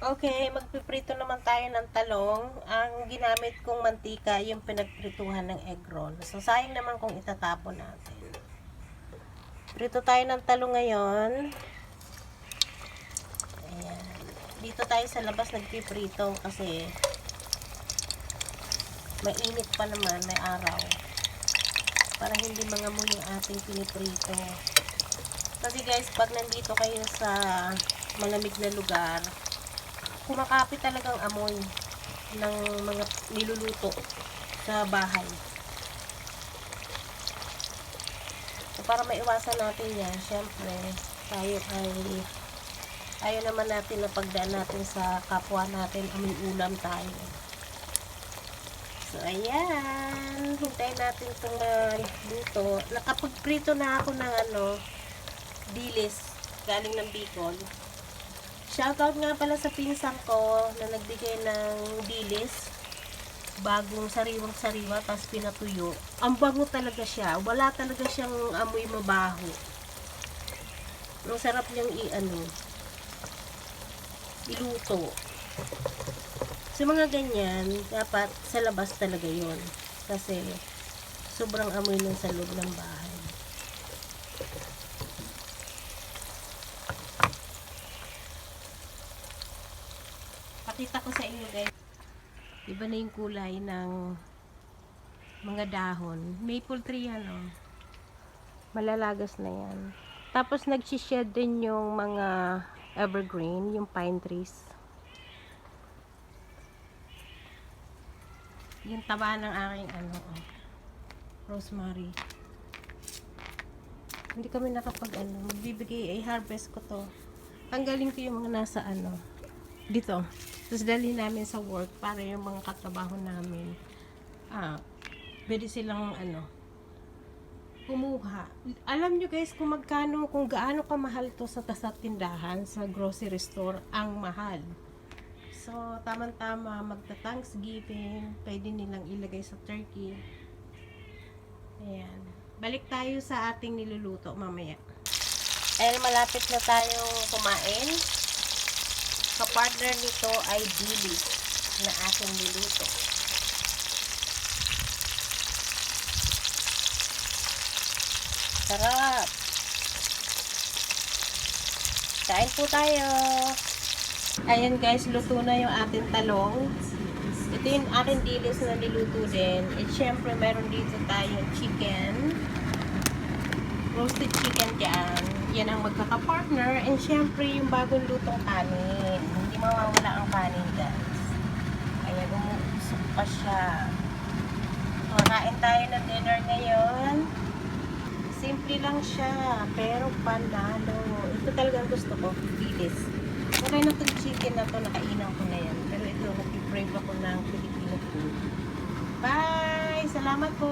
Okay, magpiprito naman tayo ng talong. Ang ginamit kong mantika, yung pinagprituhan ng egg roll. So, sayang naman kung itatapon natin. Prito tayo ng talong ngayon. Ayan. Dito tayo sa labas nagpiprito kasi mainit pa naman, may araw. Para hindi mangamoy yung ating piniprito. Kasi guys, pag nandito kayo sa malamig na lugar, kumakapit talagang amoy ng mga niluluto sa bahay. So, para maiwasan natin yan, syempre, tayo ay ayaw naman natin na pagdaan natin sa kapwa natin, amoy ulam tayo. So, ayan. Hintayin natin itong luto. Nakapagprito na ako ng dilis galing ng Bicol. Shoutout nga pala sa pinsan ko na nagbigay ng dilis. Bagong sariwang-sariwa, tapos pinatuyo. Ang bango talaga siya. Wala talaga siyang amoy mabaho. Ang sarap niyang iluto. Sa mga ganyan, dapat sa labas talaga yon. Kasi sobrang amoy nun sa loob ng bahay. Pakita ko sa inyo guys. Iba na yung kulay ng mga dahon. Maple tree yan, oh. Malalagas na yan. Tapos nagsished din yung mga evergreen, yung pine trees. Yung taba ng aking rosemary. Hindi kami magbibigay, harvest ko to. Tanggalin ko yung mga nasa dito. Tapos dali namin sa work para yung mga katrabaho namin pwede silang kumuha. Alam nyo guys kung gaano kamahal to sa tindahan, sa grocery store, ang mahal. So, tamang-tama, magta-Thanksgiving, pwede nilang ilagay sa turkey. Ayan. Balik tayo sa ating niluluto mamaya. Dahil malapit na tayong kumain, kapartner nito ay dilis na aking niluto. Sarap! Kain po tayo! Ayan guys, luto na yung ating talong. Ito yung aking dilis na niluto din. At syempre, meron dito tayong chicken. Roasted chicken dyan. Yan ang magkaka-partner. And syempre, yung bagong lutong kanin. Hindi mawawala ang kanin guys. Kaya umuusok pa siya. Kain tayo ng dinner ngayon. Simple lang siya. Pero panalo. Ito talaga ang gusto ko. Dilis. Okay na itong chicken na to, nakainan ko na yan. Pero ito, nag-crave ako ng Filipino food. Bye! Salamat po!